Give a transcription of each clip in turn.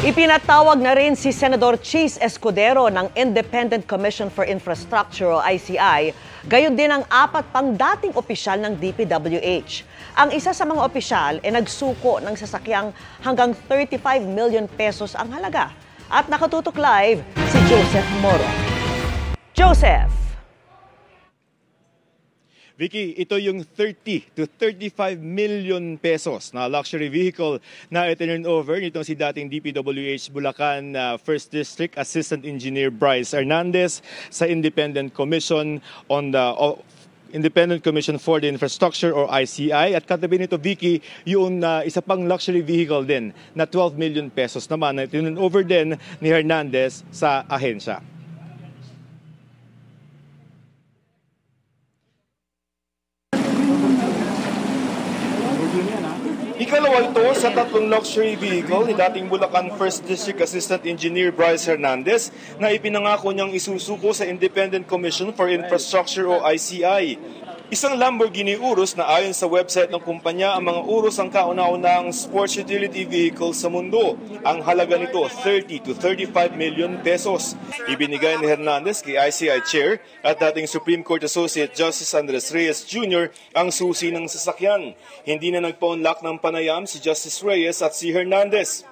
Ipinatawag na rin si Senador Chis Escudero ng Independent Commission for Infrastructure o ICI, gayon din ang 4 pang dating opisyal ng DPWH. Ang isa sa mga opisyal ay nagsuko ng sasakyang hanggang 35 million pesos ang halaga. At nakatutok live si Joseph Moro. Joseph! Vicky, ito yung 30 to 35 million pesos na luxury vehicle na itinurn over nitong si dating DPWH Bulacan 1st District Assistant Engineer Bryce Hernandez sa Independent Commission Independent Commission for the Infrastructure or ICI. At katabi nito, Vicky, yung isa pang luxury vehicle din na 12 million pesos naman na itinurn over din ni Hernandez sa ahensya. Ikalawa ito sa 3 luxury vehicle ni dating Bulacan 1st District Assistant Engineer Bryce Hernandez na ipinangako niyang isusuko sa Independent Commission for Infrastructure o ICI. Isang Lamborghini Urus na ayon sa website ng kumpanya, ang mga Urus ang kauna-unahang sports utility vehicle sa mundo. Ang halaga nito 30 to 35 million pesos. Ibinigay ni Hernandez kay ICI Chair at dating Supreme Court Associate Justice Andres Reyes Jr. ang susi ng sasakyan. Hindi na nagpa-unlock ng panayam si Justice Reyes at si Hernandez.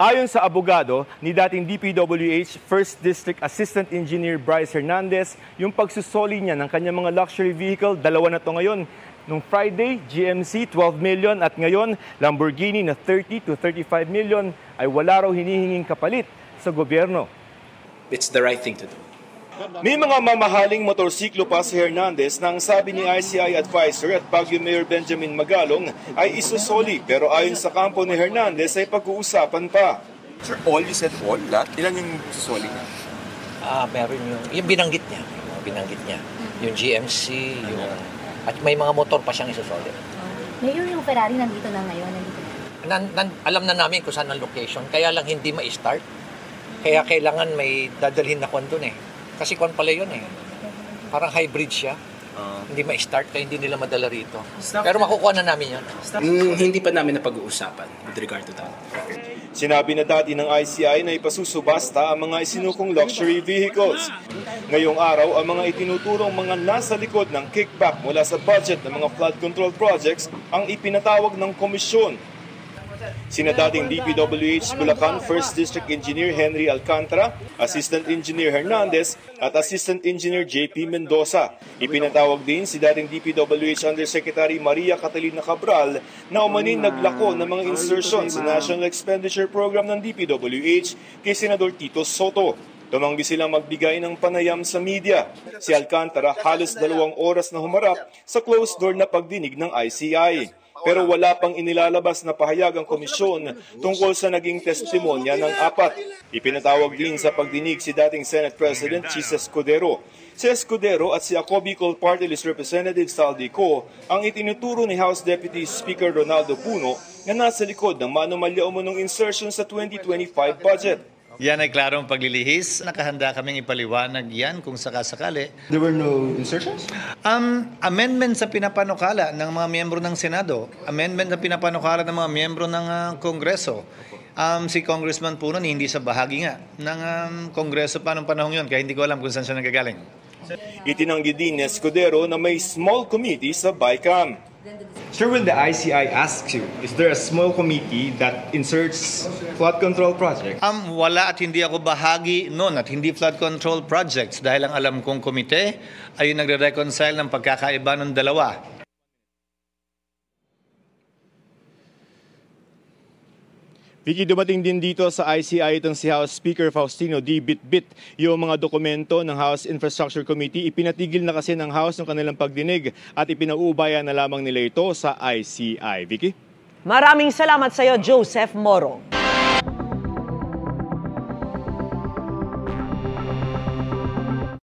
Ayon sa abogado ni dating DPWH 1st District Assistant Engineer Bryce Hernandez, yung pagsusoli niya ng kanyang mga luxury vehicle, 2 na to ngayon. Nung Friday, GMC 12 million at ngayon Lamborghini na 30 to 35 million ay wala raw hinihinging kapalit sa gobyerno. It's the right thing to do. May mga mamahaling motorsiklo pa si Hernandez na ang sabi ni ICI Advisor at Baguio Mayor Benjamin Magalong ay isusoli, pero ayon sa kampo ni Hernandez ay pag-uusapan pa. Sir, all you said all? Lahat? Ilan yung susoli niya? Meron yung binanggit niya. Yung GMC, at may mga motor pa siyang isusoli. Mayor, yung Ferrari nandito na ngayon, Alam na namin kung saan ang location, kaya lang hindi ma-start. Kaya kailangan may dadalhin na kwan doon eh. Kasi kwan pala yun eh. Parang hybrid siya. Hindi ma-start kaya hindi nila madala rito. Pero makukuha na namin yan. Hindi pa namin napag-uusapan with regard to that. Sinabi na dati ng ICI na ipasusubasta ang mga isinukong luxury vehicles. Ngayong araw, ang mga itinuturong mga nasa likod ng kickback mula sa budget ng mga flood control projects ang ipinatawag ng komisyon. Sina dating DPWH Bulacan 1st District Engineer Henry Alcantara, Assistant Engineer Hernandez at Assistant Engineer JP Mendoza. Ipinatawag din si dating DPWH Undersecretary Maria Catalina Cabral na umanin naglako ng mga insertion sa National Expenditure Program ng DPWH kay Senador Tito Soto. Tumanggi silang magbigay ng panayam sa media. Si Alcantara halos 2 oras na humarap sa closed door na pagdinig ng ICI. Pero wala pang inilalabas na pahayag ang komisyon tungkol sa naging testimonya ng 4. Ipinatawag din sa pagdinig si dating Senate President Chis Escudero. Si Escudero at si Ako Bicol Party List Representative Saldi Co ang itinuturo ni House Deputy Speaker Ronaldo Puno na nasa likod ng manomalya umunong insertion sa 2025 budget. Yan ay klarong paglilihis. Nakahanda kaming ipaliwanag yan kung sakasakali. There were no insertions? Amendment sa pinapanukala ng mga miyembro ng Senado. Amendment sa pinapanukala ng mga miyembro ng Kongreso. Si Congressman Puno hindi sa bahagi nga ng Kongreso pa nung panahon yun. Kaya hindi ko alam kung saan siya nagagaling. Itinanggi din ni Escudero na may small committee sa BICAM. Sir, when the ICI asks you, is there a small committee that inserts flood control projects? Wala at hindi ako bahagi noon at hindi flood control projects dahil ang alam kong komite ay nagre-reconcile ng pagkakaiba ng dalawa. Vicky, dumating din dito sa ICI itong si House Speaker Faustino D. Bitbit. Yung mga dokumento ng House Infrastructure Committee, ipinatigil na kasi ng House ng kanilang pagdinig at ipinauubaya na lamang nila ito sa ICI. Vicky? Maraming salamat sa iyo, Joseph Moro.